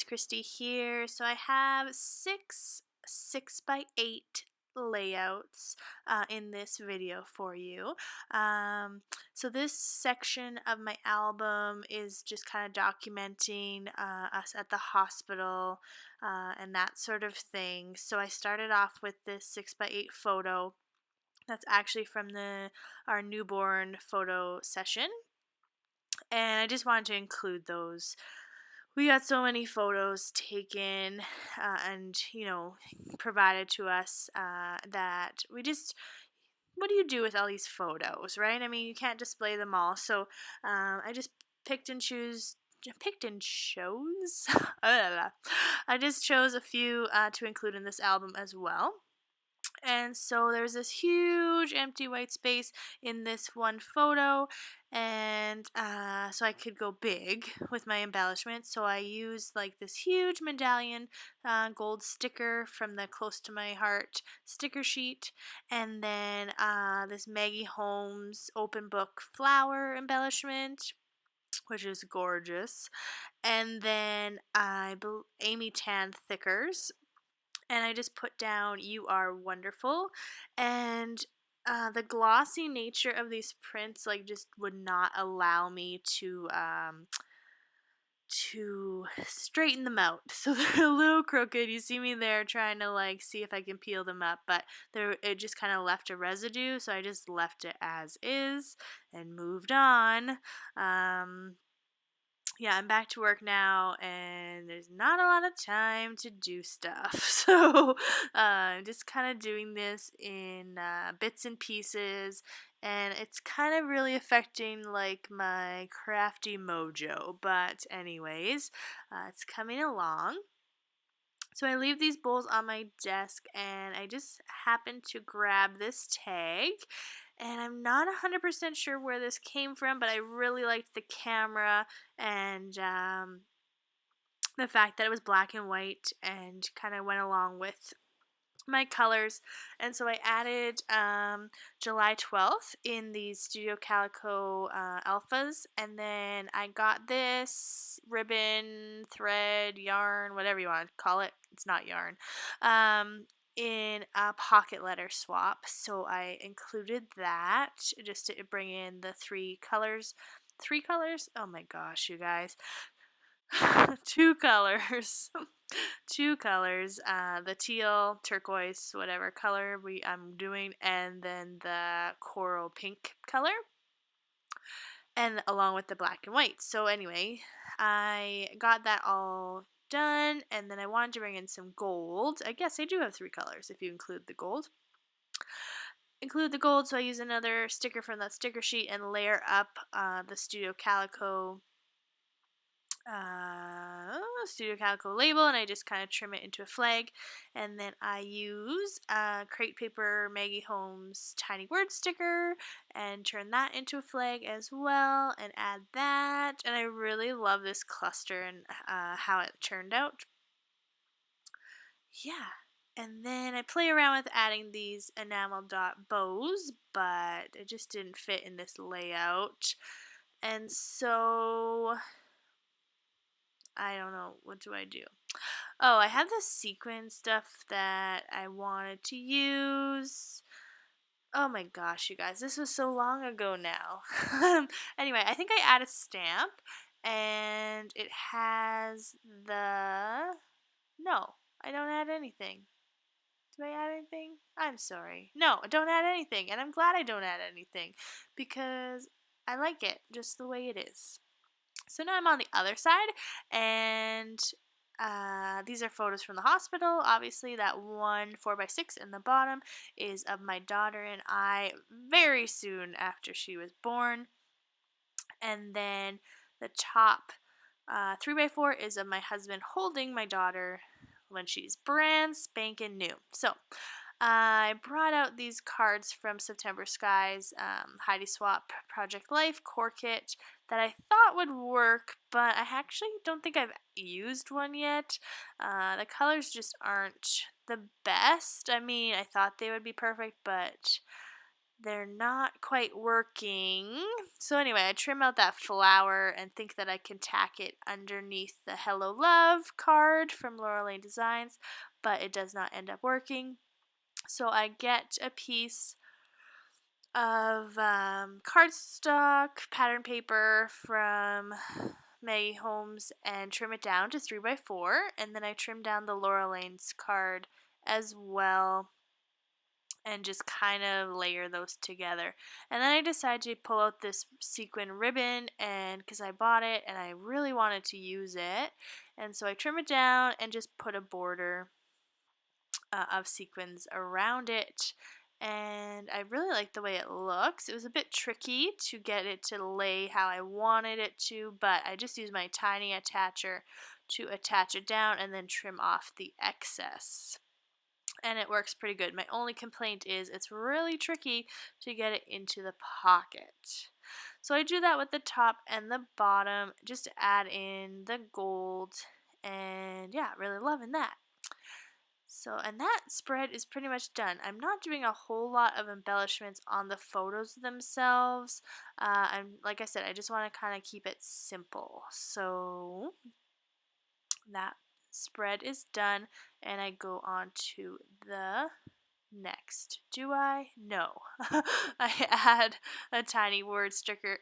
it's Christy here. So I have six 6x8 layouts in this video for you. So this section of my album is just kind of documenting us at the hospital and that sort of thing. So I started off with this 6x8 photo. That's actually from our newborn photo session, and I just wanted to include those. We got so many photos taken and provided to us that we just, what do you do with all these photos, right? I mean, you can't display them all. So I just picked and chose. Picked and chose. I just chose a few to include in this album as well. And so there's this huge empty white space in this one photo, and so I could go big with my embellishments. So I used like this huge medallion gold sticker from the Close to My Heart sticker sheet, and then this Maggie Holmes open book flower embellishment, which is gorgeous, and then Amy Tan thickers, and I just put down "You are wonderful," and the glossy nature of these prints like just would not allow me to straighten them out. So they're a little crooked. You see me there trying to like see if I can peel them up, but it just kind of left a residue, so I just left it as is and moved on. Yeah, I'm back to work now, and there's not a lot of time to do stuff. So I'm just kind of doing this in bits and pieces, and it's kind of really affecting like my crafty mojo. But anyways, it's coming along. So I leave these bowls on my desk, and I just happened to grab this tag, and I'm not 100% sure where this came from, but I really liked the camera and the fact that it was black and white and kind of went along with my colors. And so I added July 12th in these Studio Calico alphas, and then I got this ribbon, thread, yarn, whatever you want to call it. It's not yarn. In a pocket letter swap, so I included that just to bring in the three colors. Three colors? Oh my gosh, you guys. Two colors. Two colors, the teal, turquoise, whatever color I'm doing, and then the coral pink color, and along with the black and white. So anyway, I got that all done, and then I wanted to bring in some gold. I guess I do have three colors if you include the gold. So I use another sticker from that sticker sheet and layer up the Studio Calico label, and I just kind of trim it into a flag, and then I use crepe paper Maggie Holmes tiny word sticker and turn that into a flag as well, and add that. And I really love this cluster and how it turned out. Yeah. And then I play around with adding these enamel dot bows, but it just didn't fit in this layout. And so I don't know, what do I do? Oh, I have the sequin stuff that I wanted to use. Oh my gosh, you guys, this was so long ago now. Anyway, I think I add a stamp, and it has the... No, I don't add anything. Do I add anything? I'm sorry. No, I don't add anything, and I'm glad I don't add anything because I like it just the way it is. So now I'm on the other side, and these are photos from the hospital. Obviously, that one 4x6 in the bottom is of my daughter and I very soon after she was born. And then the top 3x4 is of my husband holding my daughter when she's brand spanking new. So I brought out these cards from September Skies Heidi Swap Project Life core kit that I thought would work, but I actually don't think I've used one yet. The colors just aren't the best. I mean, I thought they would be perfect, but they're not quite working. So anyway, I trim out that flower and think that I can tack it underneath the Hello Love card from Laurel Lane Designs, but it does not end up working. So I get a piece of cardstock pattern paper from Maggie Holmes and trim it down to 3x4, and then I trim down the Laurel Lane's card as well and just kind of layer those together. And then I decided to pull out this sequin ribbon, and because I bought it and I really wanted to use it, and so I trim it down and just put a border of sequins around it. And I really like the way it looks. It was a bit tricky to get it to lay how I wanted it to, but I just used my tiny attacher to attach it down and then trim off the excess. And it works pretty good. My only complaint is it's really tricky to get it into the pocket. So I do that with the top and the bottom just to add in the gold, and yeah, really loving that. So, and that spread is pretty much done. I'm not doing a whole lot of embellishments on the photos themselves. I'm like I said, I just want to kind of keep it simple. So that spread is done, and I go on to the next. Do I? No. I add a tiny word sticker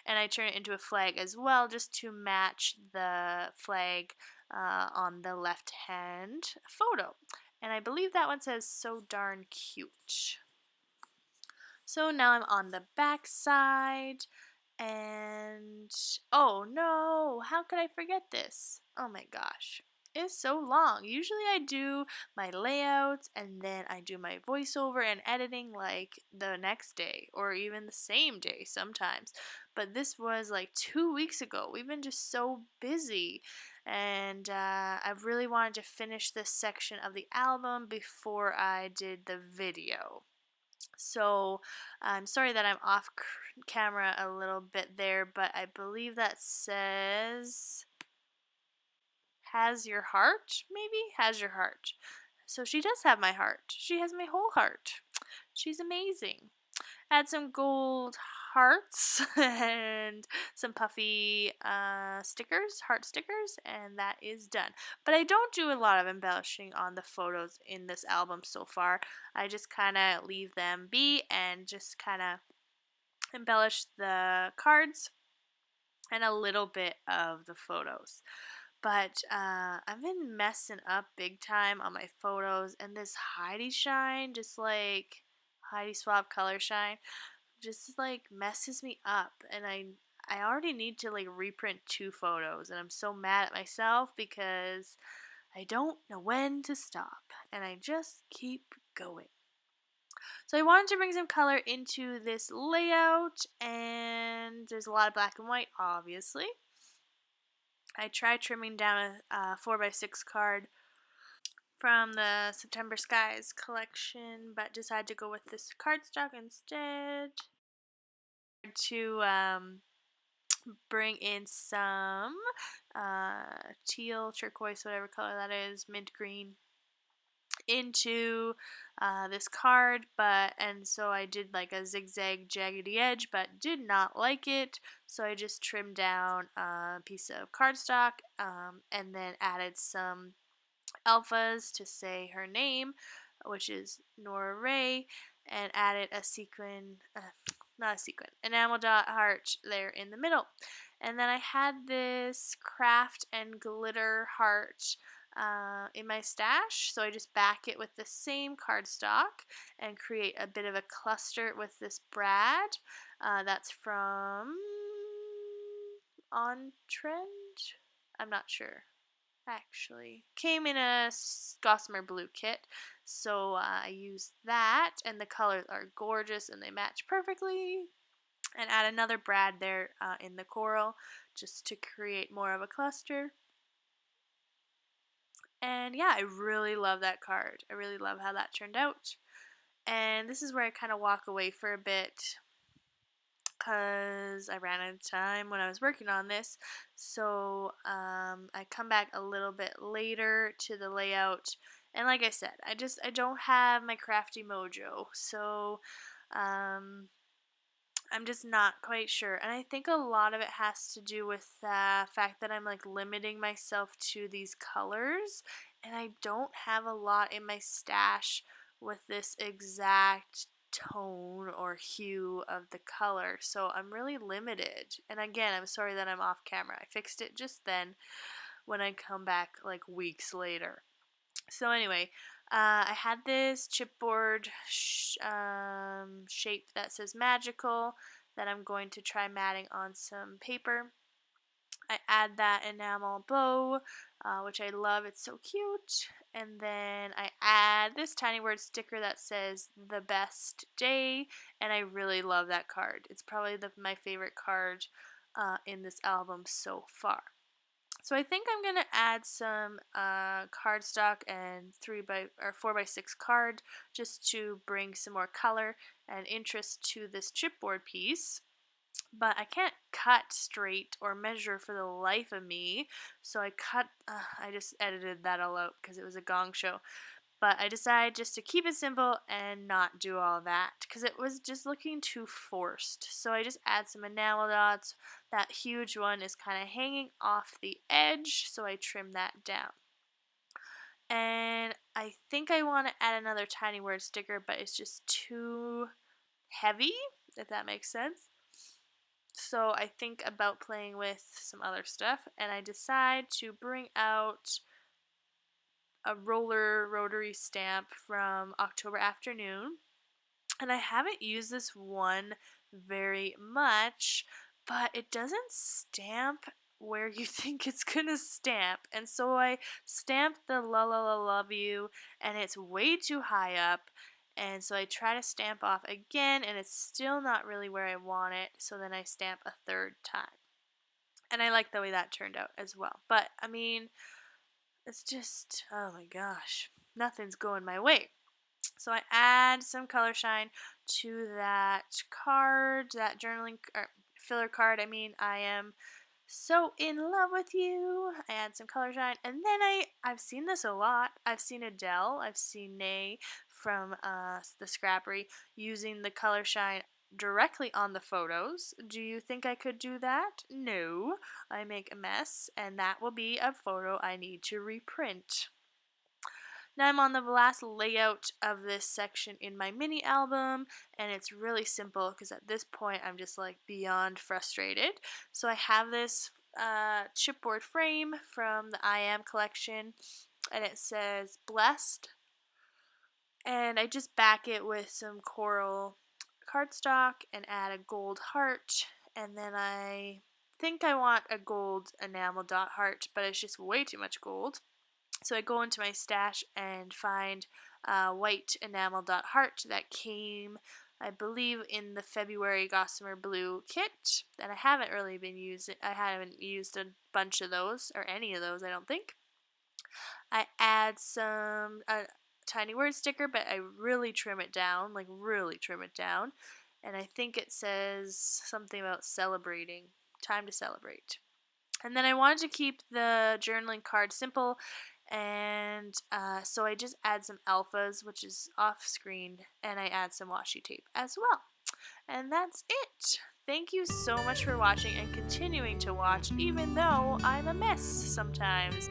and I turn it into a flag as well, just to match the flag on the left hand photo. And I believe that one says "so darn cute." So now I'm on the back side, and oh no, how could I forget this? Oh my gosh. It's so long. Usually I do my layouts and then I do my voiceover and editing like the next day or even the same day sometimes. But this was like 2 weeks ago. We've been just so busy. And I really wanted to finish this section of the album before I did the video. So I'm sorry that I'm off camera a little bit there, but I believe that says "has your heart," maybe? Has your heart. So she does have my heart. She has my whole heart. She's amazing. Add some gold hearts and some puffy stickers, heart stickers, and that is done. But I don't do a lot of embellishing on the photos in this album so far. I just kind of leave them be and just kind of embellish the cards and a little bit of the photos. But I've been messing up big time on my photos, and this Heidi shine, just like Heidi Swap color shine, just like messes me up, and I already need to like reprint 2 photos, and I'm so mad at myself because I don't know when to stop, and I just keep going. So I wanted to bring some color into this layout, and there's a lot of black and white, obviously. I tried trimming down a 4x6 card from the September Skies collection, but decided to go with this cardstock instead to bring in some teal, turquoise, whatever color that is, mint green, into this card, and so I did like a zigzag jaggedy edge, but did not like it, so I just trimmed down a piece of cardstock and then added some alphas to say her name, which is Nora Ray, and added a sequin, not a sequin, enamel dot heart there in the middle. And then I had this craft and glitter heart in my stash, so I just back it with the same cardstock and create a bit of a cluster with this brad. That's from On Trend? I'm not sure. Actually, came in a Gossamer Blue kit, so I used that, and the colors are gorgeous and they match perfectly. And add another brad there in the coral just to create more of a cluster. And yeah, I really love that card. I really love how that turned out. And this is where I kind of walk away for a bit because I ran out of time when I was working on this. So I come back a little bit later to the layout, and like I said, I don't have my crafty mojo, so I'm just not quite sure. And I think a lot of it has to do with the fact that I'm like limiting myself to these colors, and I don't have a lot in my stash with this exact tone or hue of the color. So I'm really limited. And again, I'm sorry that I'm off camera. I fixed it just then when I come back like weeks later. So anyway, I had this chipboard shape that says magical that I'm going to try matting on some paper. I add that enamel bow, which I love. It's so cute. And then I add this tiny word sticker that says the best day, and I really love that card. It's probably my favorite card in this album so far. So I think I'm gonna add some cardstock and 4x6 card just to bring some more color and interest to this chipboard piece. But I can't cut straight or measure for the life of me, so I just edited that all out because it was a gong show. But I decided just to keep it simple and not do all that because it was just looking too forced. So I just add some enamel dots. That huge one is kind of hanging off the edge, so I trim that down. And I think I want to add another tiny word sticker, but it's just too heavy, if that makes sense. So I think about playing with some other stuff, and I decide to bring out a roller rotary stamp from October Afternoon. And I haven't used this one very much, but it doesn't stamp where you think it's gonna stamp. And so I stamped the la la la love you, and it's way too high up. And so I try to stamp off again, and it's still not really where I want it. So then I stamp a third time. And I like the way that turned out as well. But I mean, it's just, oh my gosh, nothing's going my way. So I add some color shine to that card, that journaling or filler card. I am so in love with you. I add some color shine, and then I've seen this a lot. I've seen Adele, I've seen Nay from the Scrappery using the color shine directly on the photos. Do you think I could do that? No. I make a mess, and that will be a photo I need to reprint. Now I'm on the last layout of this section in my mini album, and it's really simple because at this point I'm just like beyond frustrated. So I have this chipboard frame from the I Am collection, and it says blessed, and I just back it with some coral cardstock and add a gold heart, and then I think I want a gold enamel dot heart, but it's just way too much gold. So I go into my stash and find white enamel dot heart that came, I believe, in the February Gossamer Blue kit, and I haven't really been using. I haven't used a bunch of those, or any of those, I don't think. I add some tiny word sticker, but I really trim it down, like really trim it down, and I think it says something about celebrating, time to celebrate. And then I wanted to keep the journaling card simple, and so I just add some alphas, which is off screen, and I add some washi tape as well. And that's it. Thank you so much for watching and continuing to watch, even though I'm a mess sometimes.